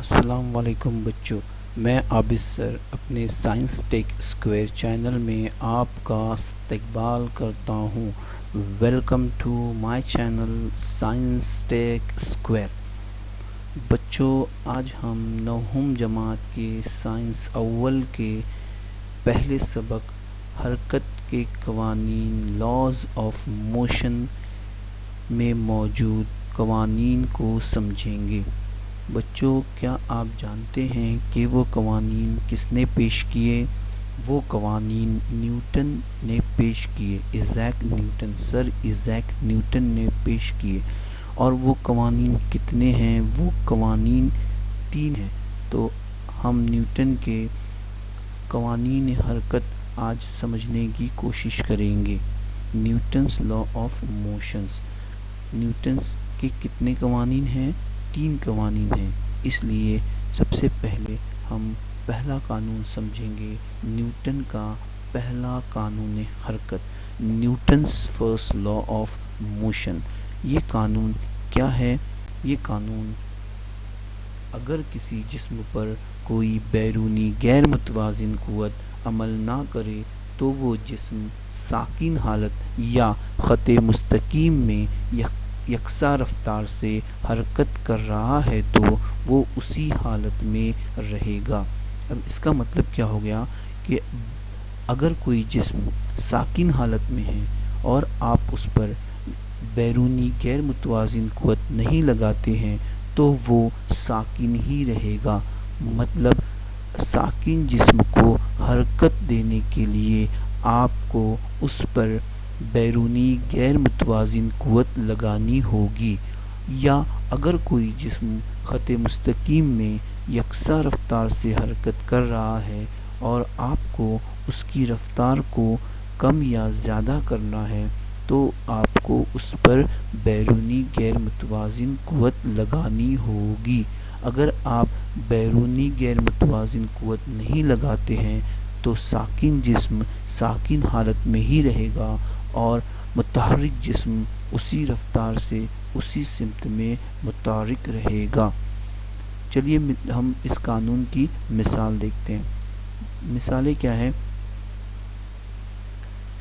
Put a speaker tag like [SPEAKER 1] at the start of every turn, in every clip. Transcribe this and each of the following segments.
[SPEAKER 1] السلام علیکم بچوں، میں عابد سر اپنے سائنس ٹیک اسکوائر چینل میں آپ کا استقبال کرتا ہوں۔ Welcome to my channel science tech square. بچوں، آج ہم نوہم جماعت کے سائنس اول کے پہلے سبق حرکت کے قوانین لاز آف موشن میں موجود قوانین کو سمجھیں گے۔ بچوں، کیا آپ جانتے ہیں کہ وہ قوانین کس نے پیش کیے؟ وہ قوانین نیوٹن نے پیش کیے، ایزیک نیوٹن، سر ایزیک نیوٹن نے پیش کیے۔ اور وہ قوانین کتنے ہیں؟ وہ قوانین 3 ہیں۔ تو ہم نیوٹن کے قوانین حرکت آج سمجھنے کی کوشش کریں گے۔ Newton's law of motions, Newton's کے کتنے قوانین ہیں؟ 3 قوانین ہیں۔ اس لیے سب سے پہلے ہم پہلا قانون سمجھیں گے، نیوٹن کا پہلا قانون حرکت، Newton's first law of motion. یہ قانون کیا ہے؟ یہ قانون اگر کسی جسم پر کوئی بیرونی غیر متوازن قوت عمل نہ کرے تو وہ جسم ساکن حالت یا خط مستقیم میں یکساں رفتار سے حرکت کر رہا ہے تو وہ اسی حالت میں رہے گا۔ اب اس کا مطلب کیا ہو گیا کہ اگر کوئی جسم ساکن حالت میں ہے اور آپ اس پر بیرونی غیر متوازن قوت نہیں لگاتے ہیں تو وہ ساکن ہی رہے گا۔ مطلب ساکن جسم کو حرکت دینے کے لیے آپ کو اس پر بیرونی غیر متوازن قوت لگانی ہوگی، یا اگر کوئی جسم خط مستقیم میں یکساں رفتار سے حرکت کر رہا ہے اور آپ کو اس کی رفتار کو کم یا زیادہ کرنا ہے تو آپ کو اس پر بیرونی غیر متوازن قوت لگانی ہوگی۔ اگر آپ بیرونی غیر متوازن قوت نہیں لگاتے ہیں تو ساکن جسم ساکن حالت میں ہی رہے گا اور متحرک جسم اسی رفتار سے اسی سمت میں متحرک رہے گا۔ چلیے ہم اس قانون کی مثال دیکھتے ہیں۔ مثالیں کیا ہے؟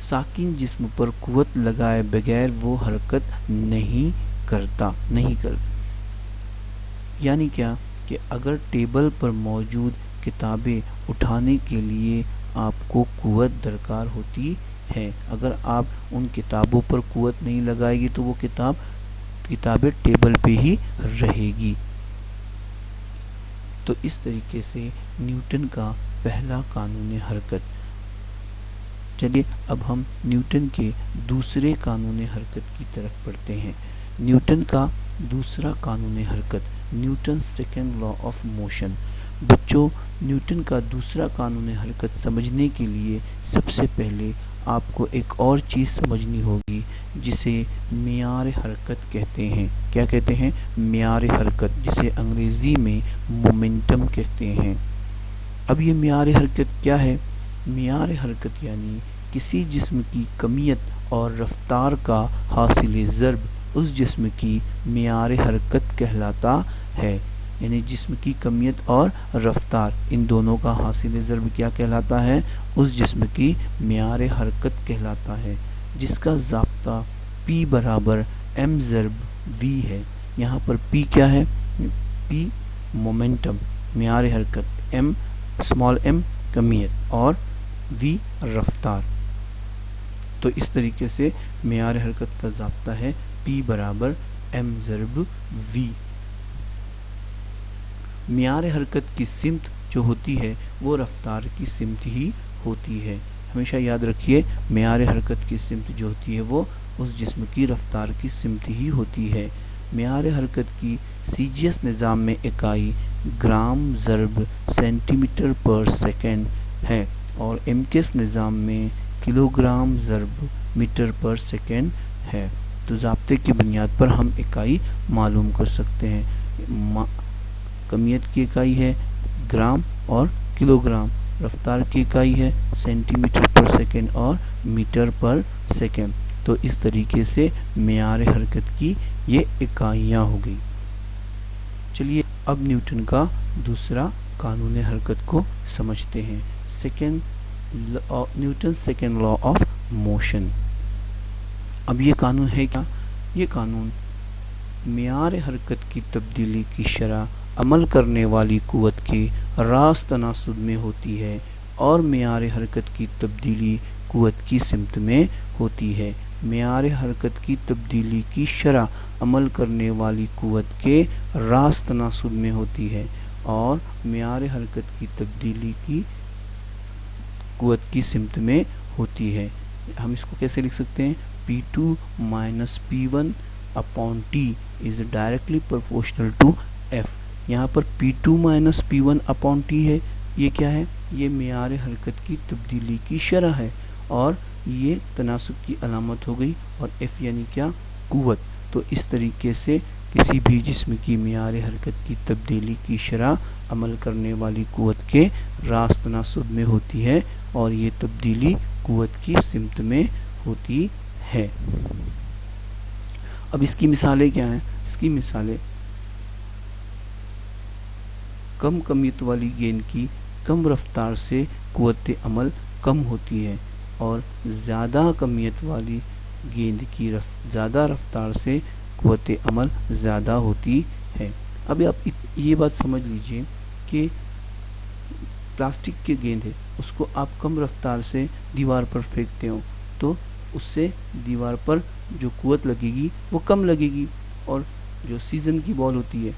[SPEAKER 1] ساکن جسم پر قوت لگائے بغیر وہ حرکت نہیں کرتا۔ یعنی کیا کہ اگر ٹیبل پر موجود کتابیں اٹھانے کے لیے آپ کو قوت درکار ہوتی ہے، اگر آپ ان کتابوں پر قوت نہیں لگائے گی تو وہ کتابیں ٹیبل پہ ہی رہے گی۔ تو اس طریقے سے نیوٹن کا پہلا قانون حرکت۔ چلیے اب ہم نیوٹن کے دوسرے قانون حرکت کی طرف بڑھتے ہیں۔ نیوٹن کا دوسرا قانون حرکت، Newton second law of motion. بچوں، نیوٹن کا دوسرا قانون حرکت سمجھنے کے لیے سب سے پہلے آپ کو ایک اور چیز سمجھنی ہوگی جسے معیار حرکت کہتے ہیں۔ کیا کہتے ہیں؟ معیار حرکت، جسے انگریزی میں مومنٹم کہتے ہیں۔ اب یہ معیار حرکت کیا ہے؟ معیار حرکت یعنی کسی جسم کی کمیت اور رفتار کا حاصل ضرب اس جسم کی معیار حرکت کہلاتا ہے۔ یعنی جسم کی کمیت اور رفتار، ان دونوں کا حاصل ضرب کیا کہلاتا ہے؟ اس جسم کی معیار حرکت کہلاتا ہے، جس کا ضابطہ P برابر m ضرب v ہے۔ یہاں پر P کیا ہے؟ P مومنٹم، معیار حرکت، m کمیت اور v رفتار۔ تو اس طریقے سے معیار حرکت کا ضابطہ ہے P برابر m ضرب v۔ معیار حرکت کی سمت جو ہوتی ہے وہ رفتار کی سمت ہی ہوتی ہے۔ ہمیشہ یاد رکھیے، معیار حرکت کی سمت جو ہوتی ہے وہ اس جسم کی رفتار کی سمت ہی ہوتی ہے۔ معیار حرکت کی سیجیس نظام میں اکائی گرام ضرب سینٹی میٹر پر سیکنڈ ہے اور ایمکس نظام میں کلو گرام ضرب میٹر پر سیکنڈ ہے۔ تو ضابطے کی بنیاد پر ہم اکائی معلوم کر سکتے ہیں۔ کمیت کی اکائی ہے گرام اور کلو گرام، رفتار کی اکائی ہے سینٹی میٹر پر سیکنڈ اور میٹر پر سیکنڈ۔ تو اس طریقے سے معیار حرکت کی یہ اکائیاں ہو گئی۔ چلیے اب نیوٹن کا दूसरा कानून हरकत को समझते हैं। Newton second law of motion. अब ये कानून है क्या? ये कानून मियार हरकत की तब्दीली की शरह अमल करने वाली कुव्वत के रास्त तनासुब में होती है और मियार हरकत की तब्दीली कुव्वत की सिमत में होती है। मियार हरकत की तब्दीली की शरह अमल करने वाली कुव्वत के रास्त तनासुब में होती है और मियार हरकत की तब्दीली की कुव्वत की सिमत में होती है। हम इसको कैसे लिख सकते हैं? P2 minus P1 upon T is directly proportional to F। यहाँ पर P2 minus P1 upon T है, ये क्या है? ये मियार हरकत की तब्दीली की शरह है और ये तनासुब की अलामत हो गई और F यानी क्या? कुव्वत। तो इस तरीके से किसी भी जिस्म की मियार हरकत की तब्दीली की शरह अमल करने वाली कुव्वत के रास्त तनासुब में होती है और ये तब्दीली कुव्वत की सिमत में होती है। अब इसकी मिसालें क्या हैं? इसकी मिसालें कम कमियत वाली गेंद की कम रफ्तार से कुव्वत अमल कम होती है और ज़्यादा कमियत वाली गेंद की ज़्यादा रफ्तार से कुव्वत अमल ज़्यादा होती है। अब आप ये बात समझ लीजिए कि प्लास्टिक की गेंद है, उसको आप कम रफ्तार से दीवार पर फेंकते हो तो उससे दीवार पर जो कुव्वत लगेगी वो कम लगेगी, और जो सीजन की बॉल होती है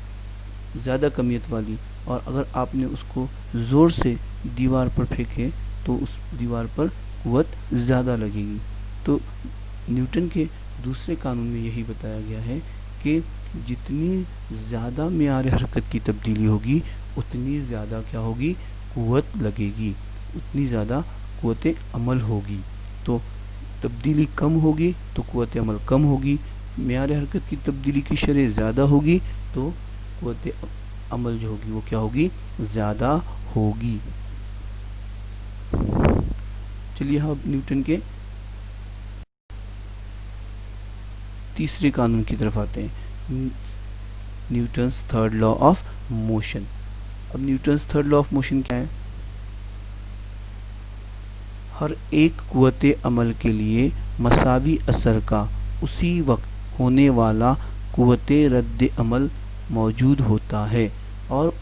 [SPEAKER 1] ज़्यादा कमियत वाली, और अगर आपने उसको ज़ोर से दीवार पर फेंके तो उस दीवार पर कुव्वत ज़्यादा लगेगी। तो न्यूटन के दूसरे कानून में यही बताया गया है कि जितनी ज़्यादा मियार हरकत की तब्दीली होगी उतनी ज़्यादा क्या होगी? कुव्वत लगेगी, उतनी ज़्यादा कुव्वत अमल होगी। तो तब्दीली कम होगी तो कुव्वत अमल कम होगी, मियार हरकत की तब्दीली की शरह ज़्यादा होगी तो कुव्वत अमल जो होगी वो क्या होगी? ज़्यादा होगी। चलिए हम न्यूटन के तीसरे कानून की तरफ आते हैं, Newton's third law of motion. अब Newton's third law of motion क्या है? हर एक कुव्वत अमल के लिए मसावी असर का उसी वक्त होने वाला कुव्वत रद्द अमल मौजूद होता है और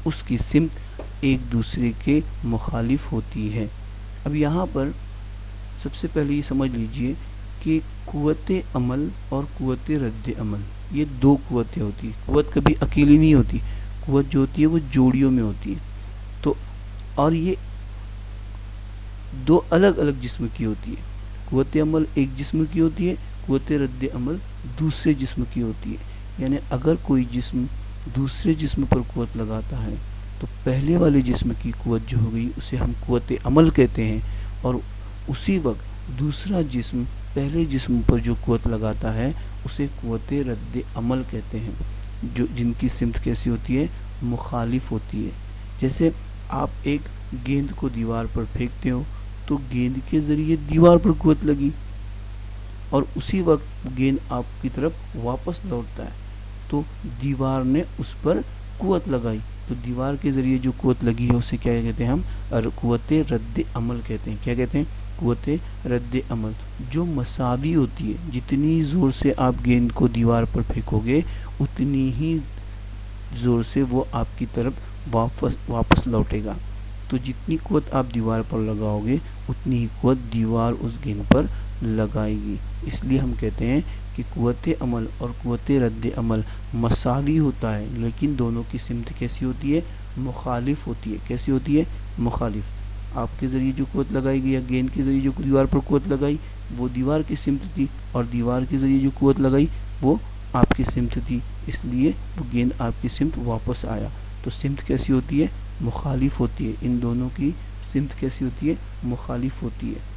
[SPEAKER 1] उसकी सिमत एक दूसरे के मुखालिफ होती है। अब यहाँ पर सबसे पहले ये समझ लीजिए कि कुव्वत अमल और कुव्वत रद्द अमल ये दो कुव्वतें होती हैं। कुव्वत कभी अकेली नहीं होती, कुव्वत जो होती है वो जोड़ियों में होती है। तो और ये दो अलग अलग जिस्म की होती है। कुव्वत अमल एक जिस्म की होती है, कुव्वत रद्द अमल दूसरे जिस्म की होती है। यानी अगर कोई जिस्म दूसरे जिस्म पर कुव्वत लगाता है तो पहले वाले जिस्म की कुव्वत जो हो गई उसे हम कुव्वत अमल कहते हैं, और उसी वक्त दूसरा जिस्म पहले जिस्म पर जो कुव्वत लगाता है उसे कुव्वत रद्द अमल कहते हैं, जो जिनकी सिमत कैसी होती है? मुखालिफ होती है। जैसे आप एक गेंद को दीवार पर फेंकते हो तो गेंद के ज़रिए दीवार पर कुव्वत लगी और उसी वक्त गेंद आपकी तरफ वापस लौटता है तो दीवार ने उस पर कुव्वत लगाई, तो दीवार के ज़रिए जो कुव्वत लगी है उसे क्या कहते हैं? हम कुव्वत रद्द अमल कहते हैं। क्या कहते हैं? कुव्वत रद्द अमल, जो मसावी होती है। जितनी ज़ोर से आप गेंद को दीवार पर फेंकोगे उतनी ही ज़ोर से वो आपकी तरफ वापस लौटेगा। तो जितनी कुव्वत आप दीवार पर लगाओगे उतनी ही कुव्वत दीवार उस गेंद पर लगाएगी। इसलिए हम कहते हैं कि कुव्वत अमल और कुव्वत रद्द अमल मसावी होता है, लेकिन दोनों की सिमत कैसी होती है? मुखालिफ होती है। कैसी होती है? मुखालिफ। आपके ज़रिए जो कुव्वत लगाई गई या गेंद के ज़रिए जो दीवार पर कुव्वत लगाई वो दीवार की सिमत थी, और दीवार के ज़रिए जो कुव्वत लगाई वो आपकी सिमत थी, इसलिए वो गेंद आपकी सिमत वापस आया। तो सिमत कैसी होती है? मुखालिफ होती है। इन दोनों की सिमत कैसी होती है? मुखालिफ होती है।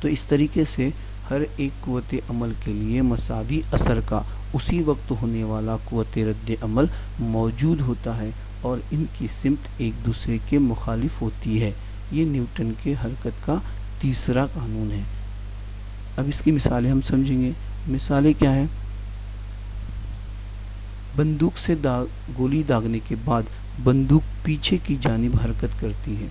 [SPEAKER 1] तो इस तरीके से हर एक कुव्वत अमल के लिए मसावी असर का उसी वक्त होने वाला कुव्वत रद्द अमल मौजूद होता है और इनकी सिमत एक दूसरे के मुखालिफ होती है। ये न्यूटन के हरकत का तीसरा कानून है। अब इसकी मिसालें हम समझेंगे। मिसालें क्या हैं? बंदूक से गोली दागने के बाद बंदूक पीछे की जानिब हरकत करती है।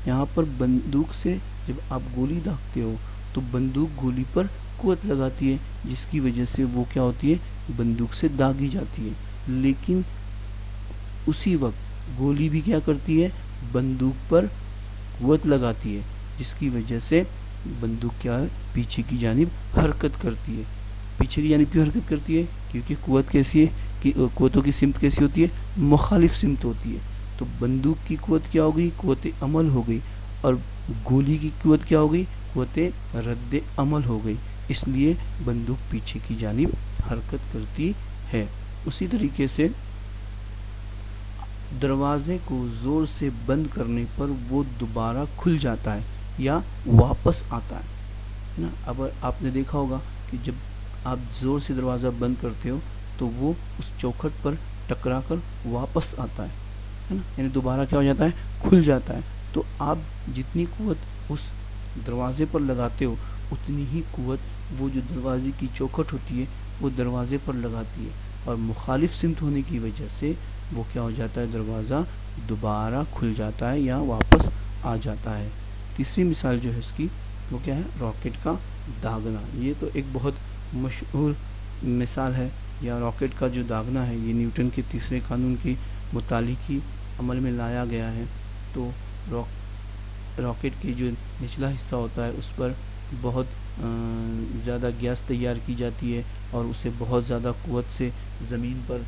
[SPEAKER 1] यहाँ पर बंदूक से जब आप गोली दागते हो तो बंदूक गोली पर कुव्वत लगाती है, जिसकी वजह से वो क्या होती है, बंदूक से दागी जाती है। लेकिन उसी वक्त गोली भी क्या करती है, बंदूक पर कुव्वत लगाती है, जिसकी वजह से बंदूक क्या है, पीछे की जानिब हरकत करती है। पीछे की जानिब क्यों हरकत करती है, क्योंकि कुव्वत कैसी है कि कुव्वतों की सिमत कैसी होती है, मुखालिफ सिमत होती है। तो बंदूक की कुव्वत क्या हो गई, कुव्वत अमल हो गई, और गोली की कुव्वत क्या हो गई, कुव्वत रद्द अमल हो गई। इसलिए बंदूक पीछे की जानिब हरकत करती है। उसी तरीके से दरवाजे को ज़ोर से बंद करने पर वो दोबारा खुल जाता है या वापस आता है ना। अब आपने देखा होगा कि जब आप ज़ोर से दरवाज़ा बंद करते हो तो वो उस चौखट पर टकरा कर वापस आता है ना, यानी दोबारा क्या हो जाता है, खुल जाता है। तो आप जितनी कुव्वत उस दरवाजे पर लगाते हो उतनी ही कुव्वत वो जो दरवाजे की चौखट होती है वो दरवाजे पर लगाती है, और मुखालिफ सिमत होने की वजह से वो क्या हो जाता है, दरवाज़ा दोबारा खुल जाता है या वापस आ जाता है। तीसरी मिसाल जो है इसकी वो क्या है, रॉकेट का दागना। ये तो एक बहुत मशहूर मिसाल है, या रॉकेट का जो दागना है ये न्यूटन के तीसरे कानून के मुतालिक ही अमल में लाया गया है। तो रॉकेट की जो निचला हिस्सा होता है उस पर बहुत ज़्यादा गैस तैयार की जाती है और उसे बहुत ज़्यादा कुव्वत से ज़मीन पर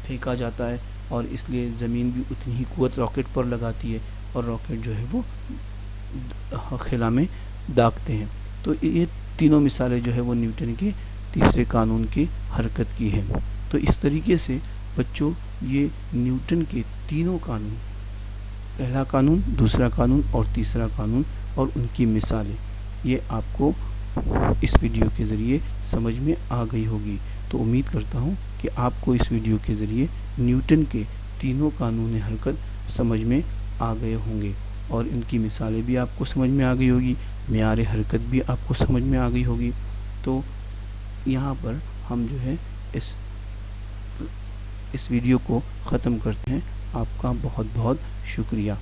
[SPEAKER 1] फेंका जाता है, और इसलिए ज़मीन भी उतनी ही कुव्वत रॉकेट पर लगाती है और रॉकेट जो है वो खिला में दागते हैं। तो ये तीनों मिसालें जो है वो न्यूटन के तीसरे कानून की हरकत की है। तो इस तरीके से बच्चों ये न्यूटन के तीनों कानून, पहला कानून, दूसरा कानून और तीसरा कानून और उनकी मिसालें, ये आपको इस वीडियो के ज़रिए समझ में आ गई होगी। तो उम्मीद करता हूँ कि आपको इस वीडियो के ज़रिए न्यूटन के तीनों कानून हरकत समझ में आ गए होंगे, और इनकी मिसालें भी आपको समझ में आ गई होगी, मेयार हरकत भी आपको समझ में आ गई होगी। तो यहाँ पर हम जो है इस वीडियो को ख़त्म करते हैं। आपका बहुत बहुत शुक्रिया।